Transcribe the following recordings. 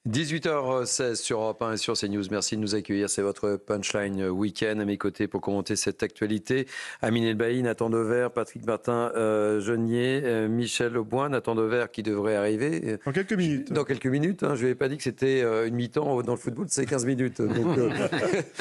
18h16 sur Europe 1 et sur CNews. Merci de nous accueillir. C'est votre Punchline Week-end. À mes côtés pour commenter cette actualité, Amine Elbaï, Nathan Dever, Patrick Martin-Jeunier, Michel Auboin. Nathan Dever qui devrait arriver dans quelques minutes. Dans quelques minutes. Je ne lui ai pas dit que c'était une mi-temps dans le football, c'est 15 minutes. Donc,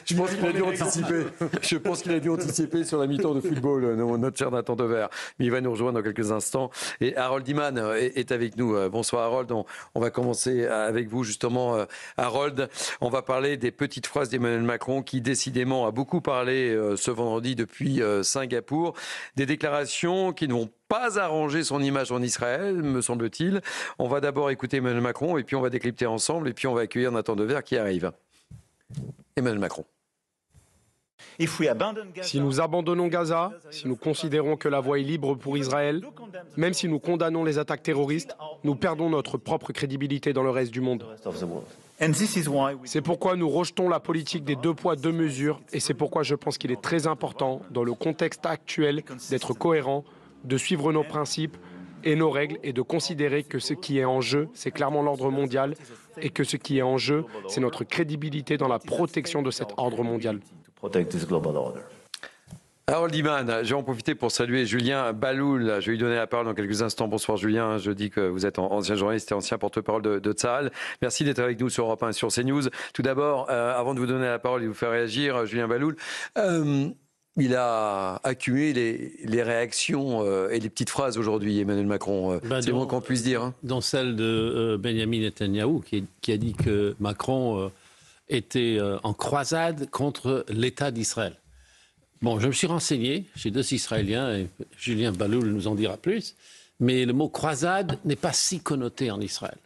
je pense qu'il a dû anticiper. Je pense qu'il a dû anticiper sur la mi-temps de football, notre cher Nathan Dever. Mais il va nous rejoindre dans quelques instants. Et Harold Iman est avec nous. Bonsoir Harold. On va commencer avec vous. Justement, Harold, on va parler des petites phrases d'Emmanuel Macron qui décidément a beaucoup parlé ce vendredi depuis Singapour. Des déclarations qui ne vont pas arranger son image en Israël, me semble-t-il. On va d'abord écouter Emmanuel Macron et puis on va décrypter ensemble et puis on va accueillir Nathan Dever qui arrive. Emmanuel Macron. Si nous abandonnons Gaza, si nous considérons que la voie est libre pour Israël, même si nous condamnons les attaques terroristes, nous perdons notre propre crédibilité dans le reste du monde. C'est pourquoi nous rejetons la politique des 2 poids 2 mesures et c'est pourquoi je pense qu'il est très important, dans le contexte actuel, d'être cohérent, de suivre nos principes et nos règles et de considérer que ce qui est en jeu, c'est clairement l'ordre mondial et que ce qui est en jeu, c'est notre crédibilité dans la protection de cet ordre mondial. Harold Iman, je vais en profiter pour saluer Julien Baloul. Je vais lui donner la parole dans quelques instants. Bonsoir Julien, je dis que vous êtes ancien journaliste et ancien porte-parole de Tsahal. Merci d'être avec nous sur Europe 1 et sur CNews. Tout d'abord, avant de vous donner la parole et de vous faire réagir, Julien Baloul, il a accumulé les réactions et les petites phrases aujourd'hui, Emmanuel Macron. C'est le moins qu'on puisse dire. Hein. Dans celle de Benjamin Netanyahou, qui a dit que Macron était en croisade contre l'État d'Israël. Bon, je me suis renseigné chez 2 Israéliens, et Julien Baloul nous en dira plus, mais le mot croisade n'est pas si connoté en Israël.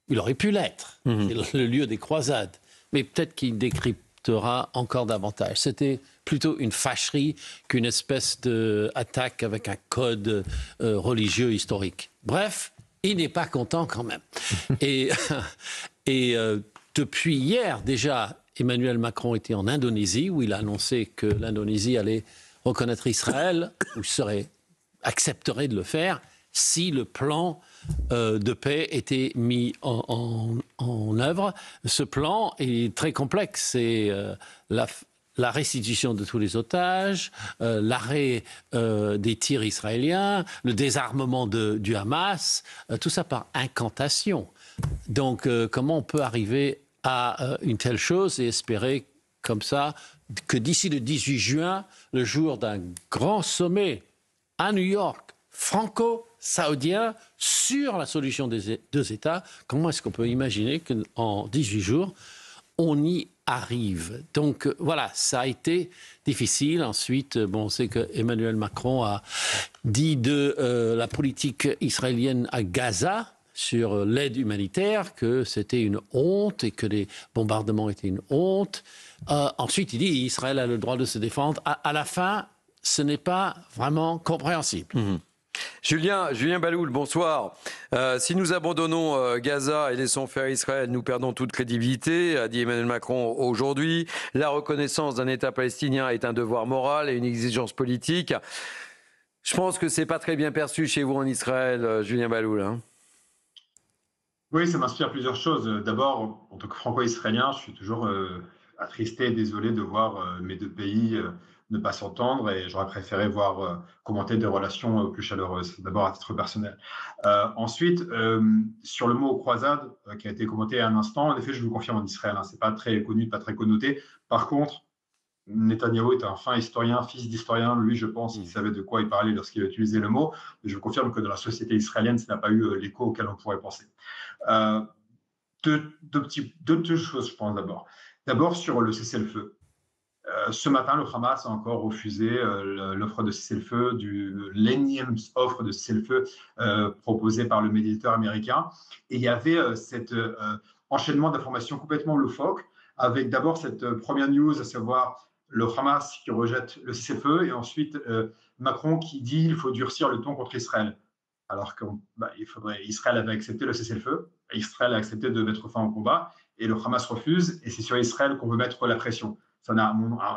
Il aurait pu l'être, c'est le lieu des croisades, mais peut-être qu'il décryptera encore davantage. C'était plutôt une fâcherie qu'une espèce d'attaque avec un code religieux historique. Bref, il n'est pas content quand même. Et depuis hier déjà, Emmanuel Macron était en Indonésie, où il a annoncé que l'Indonésie allait reconnaître Israël, ou accepterait de le faire, si le plan de paix était mis en œuvre. Ce plan est très complexe. C'est la restitution de tous les otages, l'arrêt des tirs israéliens, le désarmement du Hamas, tout ça par incantation. Donc, comment on peut arriver à une telle chose et espérer comme ça que d'ici le 18 juin, le jour d'un grand sommet à New York, franco-saoudien, sur la solution des 2 États, comment est-ce qu'on peut imaginer qu'en 18 jours, on y arrive? Donc voilà, ça a été difficile. Ensuite, on sait que Emmanuel Macron a dit de la politique israélienne à Gaza, sur l'aide humanitaire, que c'était une honte et que les bombardements étaient une honte. Ensuite, il dit qu'Israël a le droit de se défendre. À la fin, ce n'est pas vraiment compréhensible. Julien Baloul, bonsoir. Si nous abandonnons Gaza et laissons faire Israël, nous perdons toute crédibilité, a dit Emmanuel Macron aujourd'hui. La reconnaissance d'un État palestinien est un devoir moral et une exigence politique. Je pense que ce n'est pas très bien perçu chez vous en Israël, Julien Baloul. Hein. Oui, ça m'inspire plusieurs choses. D'abord, en tant que franco-israélien, je suis toujours attristé et désolé de voir mes 2 pays ne pas s'entendre et j'aurais préféré voir commenter des relations plus chaleureuses, d'abord à titre personnel. Ensuite, sur le mot croisade qui a été commenté à un instant, en effet, je vous confirme en Israël, ce n'est pas très connu, pas très connoté. Par contre, Netanyahou est un fin historien, fils d'historien. Lui, je pense qu'il savait de quoi il parlait lorsqu'il a utilisé le mot. Mais je vous confirme que dans la société israélienne, ça n'a pas eu l'écho auquel on pourrait penser. Deux choses, je pense, d'abord. D'abord, sur le cessez-le-feu. Ce matin, le Hamas a encore refusé l'offre de cessez-le-feu, l'énième offre de cessez-le-feu proposée par le médiateur américain. Et il y avait cet enchaînement d'informations complètement loufoques, avec d'abord cette première news, à savoir le Hamas qui rejette le cessez-le-feu, et ensuite Macron qui dit qu'il faut durcir le ton contre Israël. Alors qu'Israël avait accepté le cessez-le-feu, Israël a accepté de mettre fin au combat, et le Hamas refuse, et c'est sur Israël qu'on veut mettre la pression. Ça n'a, à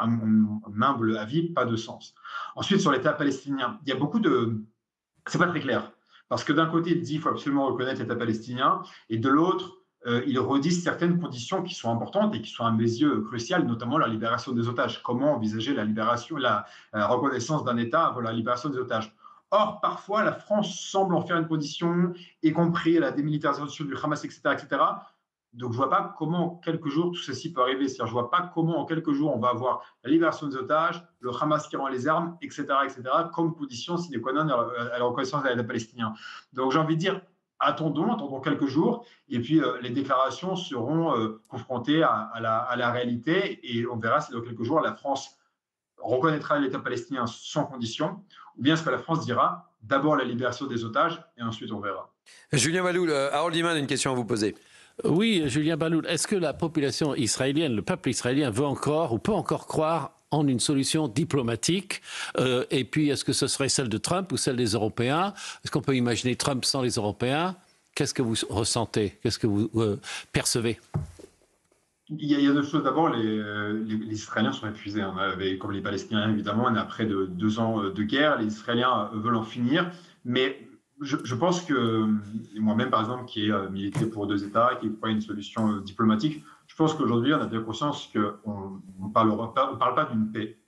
mon humble avis, pas de sens. Ensuite, sur l'État palestinien, il y a beaucoup de... C'est pas très clair, parce que d'un côté, il dit qu'il faut absolument reconnaître l'État palestinien, et de l'autre, ils redisent certaines conditions qui sont importantes et qui sont à mes yeux cruciales, notamment la libération des otages. Comment envisager la libération, la reconnaissance d'un État pour la libération des otages. Or, parfois, la France semble en faire une condition, y compris la démilitarisation du Hamas, etc., etc. Donc, je ne vois pas comment, en quelques jours, tout ceci peut arriver. C'est-à-dire, je ne vois pas comment, en quelques jours, on va avoir la libération des otages, le Hamas qui rend les armes, etc., comme condition sine qua non à la reconnaissance de l'État palestinien. Donc, j'ai envie de dire, attendons quelques jours, et puis les déclarations seront confrontées à la réalité, et on verra si dans quelques jours, la France reconnaîtra l'État palestinien sans condition, ou bien est-ce que la France dira d'abord la libération des otages, et ensuite on verra. Julien Baloul, Harold Iman a une question à vous poser. Oui, Julien Baloul, est-ce que la population israélienne, le peuple israélien veut encore ou peut encore croire en une solution diplomatique et puis, est-ce que ce serait celle de Trump ou celle des Européens? Est-ce qu'on peut imaginer Trump sans les Européens? Qu'est-ce que vous ressentez? Qu'est-ce que vous percevez? Il y a deux choses. D'abord, les Israéliens sont épuisés, hein, comme les Palestiniens, évidemment. On est après 2 ans de guerre. Les Israéliens veulent en finir. Mais je pense que, moi-même, par exemple, qui ai milité pour 2 États, qui croit une solution diplomatique, je pense qu'aujourd'hui, on a bien conscience qu'on ne parle pas d'une paix.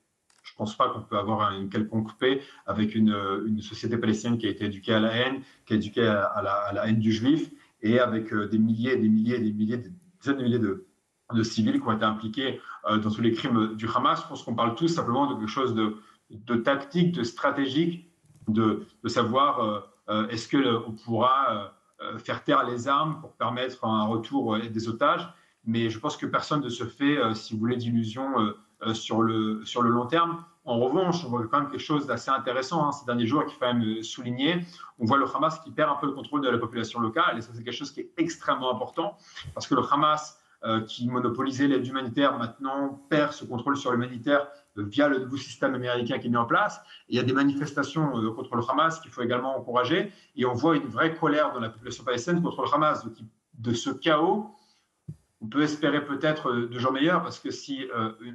Je ne pense pas qu'on peut avoir une quelconque paix avec une société palestinienne qui a été éduquée à la haine, qui est éduquée à la haine du juif, et avec des milliers, des dizaines de milliers de civils qui ont été impliqués dans tous les crimes du Hamas. Je pense qu'on parle tous simplement de quelque chose de tactique, de stratégique, de savoir est-ce qu'on pourra faire taire les armes pour permettre un retour des otages. Mais je pense que personne ne se fait, si vous voulez, d'illusions sur le long terme. En revanche, on voit quand même quelque chose d'assez intéressant ces derniers jours qu'il faut même souligner. On voit le Hamas qui perd un peu le contrôle de la population locale, et ça, c'est quelque chose qui est extrêmement important, parce que le Hamas, qui monopolisait l'aide humanitaire, maintenant perd ce contrôle sur l'humanitaire via le nouveau système américain qui est mis en place. Et il y a des manifestations contre le Hamas qu'il faut également encourager. Et on voit une vraie colère dans la population palestinienne contre le Hamas. De ce chaos, on peut espérer peut-être de jours meilleurs, parce que si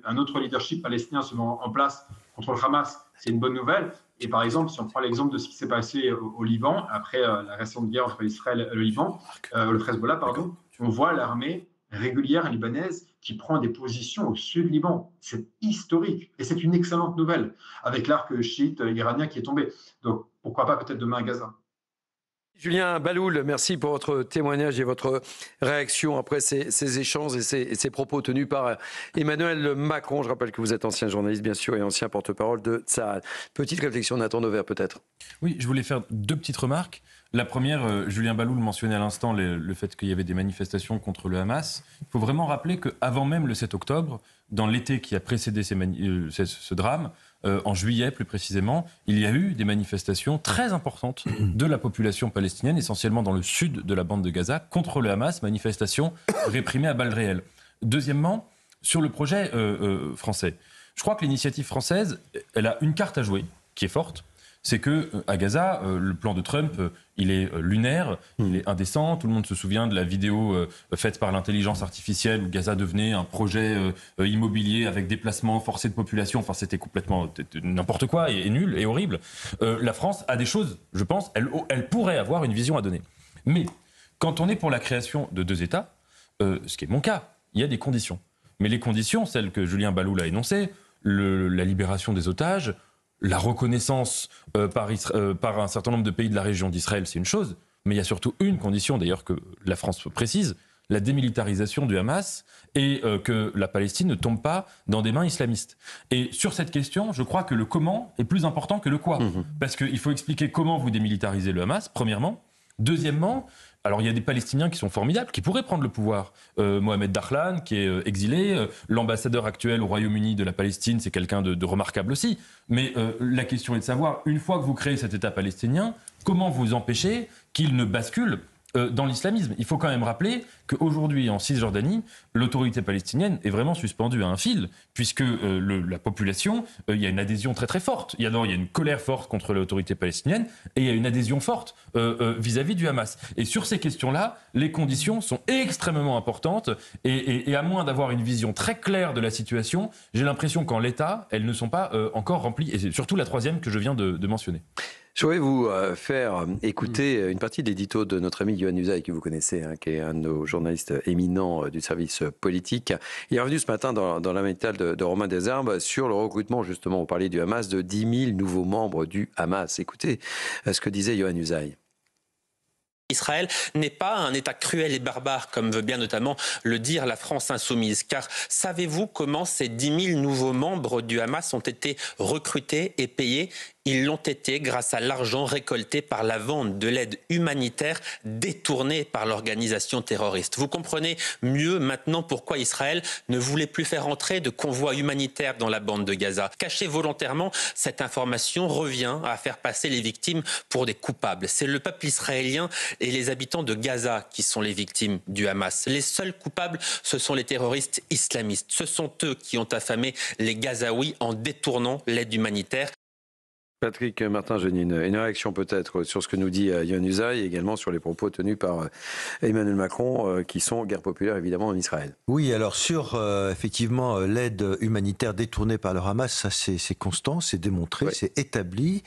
un autre leadership palestinien se met en place contre le Hamas, c'est une bonne nouvelle. Et par exemple, si on prend l'exemple de ce qui s'est passé au Liban, après la récente guerre entre Israël et le Liban, le Hezbollah, pardon, on voit l'armée régulière libanaise qui prend des positions au sud Liban. C'est historique et c'est une excellente nouvelle, avec l'arc chiite iranien qui est tombé. Donc pourquoi pas peut-être demain à Gaza. Julien Baloul, merci pour votre témoignage et votre réaction après ces échanges et ces propos tenus par Emmanuel Macron. Je rappelle que vous êtes ancien journaliste, bien sûr, et ancien porte-parole de Tsahal. Petite réflexion, Nathan Dever, peut-être. Oui, je voulais faire 2 petites remarques. La première, Julien Baloul mentionnait à l'instant le fait qu'il y avait des manifestations contre le Hamas. Il faut vraiment rappeler qu'avant même le 7 octobre, dans l'été qui a précédé ce drame, en juillet plus précisément, il y a eu des manifestations très importantes de la population palestinienne, essentiellement dans le sud de la bande de Gaza, contre le Hamas, manifestations réprimées à balles réelles. Deuxièmement, sur le projet français, je crois que l'initiative française, elle a une carte à jouer qui est forte. C'est qu'à Gaza, le plan de Trump, il est lunaire, il est indécent. Tout le monde se souvient de la vidéo faite par l'intelligence artificielle où Gaza devenait un projet immobilier avec déplacement forcé de population. Enfin, c'était complètement n'importe quoi et nul et horrible. La France a des choses, je pense, elle pourrait avoir une vision à donner. Mais quand on est pour la création de 2 États, ce qui est mon cas, il y a des conditions. Mais les conditions, celles que Julien Baloul a énoncées, la libération des otages, la reconnaissance par un certain nombre de pays de la région d'Israël, c'est une chose, mais il y a surtout une condition, d'ailleurs, que la France précise, la démilitarisation du Hamas et que la Palestine ne tombe pas dans des mains islamistes. Et sur cette question, je crois que le comment est plus important que le quoi. Parce qu'il faut expliquer comment vous démilitarisez le Hamas, premièrement. Deuxièmement, alors il y a des Palestiniens qui sont formidables, qui pourraient prendre le pouvoir. Mohamed Dahlan, qui est exilé, l'ambassadeur actuel au Royaume-Uni de la Palestine, c'est quelqu'un de remarquable aussi. Mais la question est de savoir, une fois que vous créez cet État palestinien, comment vous empêchez qu'il ne bascule dans l'islamisme. Il faut quand même rappeler qu'aujourd'hui, en Cisjordanie, l'autorité palestinienne est vraiment suspendue à un fil, puisque la population, il y a une adhésion très très forte. Il y a une colère forte contre l'autorité palestinienne, et il y a une adhésion forte vis-à-vis du Hamas. Et sur ces questions-là, les conditions sont extrêmement importantes, et à moins d'avoir une vision très claire de la situation, j'ai l'impression qu'en l'état, elles ne sont pas encore remplies. Et c'est surtout la troisième que je viens de mentionner. Je voudrais vous faire écouter une partie de l'édito de notre ami Yohann Usaï, que vous connaissez, qui est un de nos journalistes éminents du service politique. Il est revenu ce matin dans la matinale de Romain Desherbes sur le recrutement, justement, on parlait du Hamas, de 10 000 nouveaux membres du Hamas. Écoutez ce que disait Yohann Usaï. Israël n'est pas un État cruel et barbare, comme veut bien notamment le dire la France insoumise. Car savez-vous comment ces 10 000 nouveaux membres du Hamas ont été recrutés et payés ? Ils l'ont été grâce à l'argent récolté par la vente de l'aide humanitaire détournée par l'organisation terroriste. Vous comprenez mieux maintenant pourquoi Israël ne voulait plus faire entrer de convois humanitaires dans la bande de Gaza. Cacher volontairement cette information revient à faire passer les victimes pour des coupables. C'est le peuple israélien et les habitants de Gaza qui sont les victimes du Hamas. Les seuls coupables, ce sont les terroristes islamistes. Ce sont eux qui ont affamé les Gazaouis en détournant l'aide humanitaire. Patrick Martin-Geny, une réaction peut-être sur ce que nous dit Yohann Usaï et également sur les propos tenus par Emmanuel Macron qui sont guerre populaire évidemment en Israël. Oui, alors sur effectivement l'aide humanitaire détournée par le Hamas, ça c'est constant, c'est démontré, ouais. C'est établi,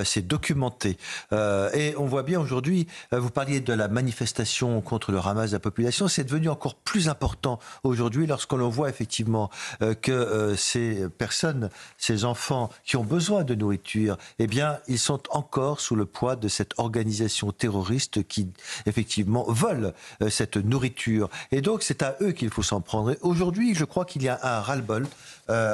c'est documenté. Et on voit bien aujourd'hui, vous parliez de la manifestation contre le Hamas de la population, c'est devenu encore plus important aujourd'hui lorsqu'on voit effectivement que ces personnes, ces enfants qui ont besoin de nourriture, eh bien, ils sont encore sous le poids de cette organisation terroriste qui, effectivement, vole cette nourriture. Et donc, c'est à eux qu'il faut s'en prendre. Et aujourd'hui, je crois qu'il y a un ras-le-bol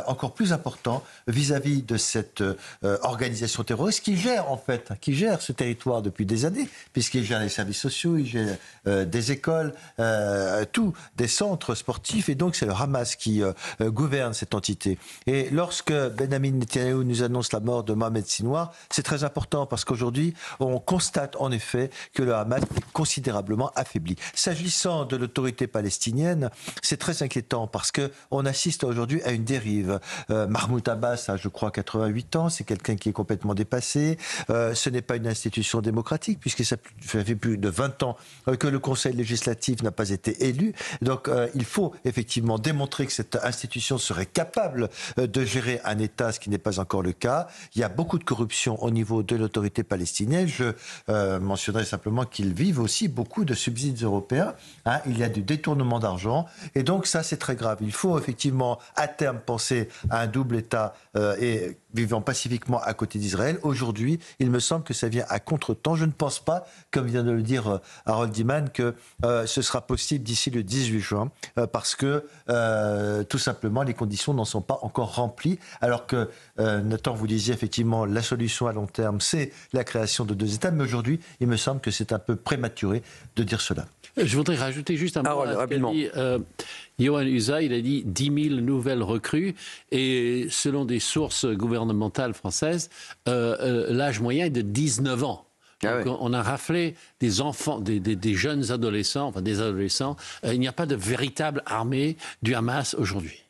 encore plus important vis-à-vis de cette organisation terroriste qui gère ce territoire depuis des années, puisqu'il gère les services sociaux, il gère des écoles, des centres sportifs. Et donc, c'est le Hamas qui gouverne cette entité. Et lorsque Benjamin Netanyahou nous annonce la mort de Mohamed Sinwar, c'est très important parce qu'aujourd'hui, on constate en effet que le Hamas est considérablement affaibli. S'agissant de l'autorité palestinienne, c'est très inquiétant parce qu'on assiste aujourd'hui à une dérive. Mahmoud Abbas a, je crois, 88 ans, c'est quelqu'un qui est complètement dépassé. Ce n'est pas une institution démocratique puisque ça fait plus de 20 ans que le Conseil législatif n'a pas été élu. Donc il faut effectivement démontrer que cette institution serait capable de gérer un État, ce qui n'est pas encore le cas. Il y a beaucoup de corruption au niveau de l'autorité palestinienne. Je mentionnerai simplement qu'ils vivent aussi beaucoup de subsides européens. Il y a du détournement d'argent. Et donc ça, c'est très grave. Il faut effectivement, à terme, penser à un double État et vivant pacifiquement à côté d'Israël. Aujourd'hui, il me semble que ça vient à contre-temps. Je ne pense pas, comme vient de le dire Harold Iman, que ce sera possible d'ici le 18 juin, parce que tout simplement, les conditions n'en sont pas encore remplies, alors que Nathan, vous disiez effectivement, la solution à long terme, c'est la création de 2 États, mais aujourd'hui, il me semble que c'est un peu prématuré de dire cela. Je voudrais rajouter juste un mot à ce qu'a dit Yohann Usaï. Il a dit 10 000 nouvelles recrues et selon des sources gouvernementales françaises, l'âge moyen est de 19 ans. Donc, on a raflé des enfants, des jeunes adolescents, enfin des adolescents. Il n'y a pas de véritable armée du Hamas aujourd'hui.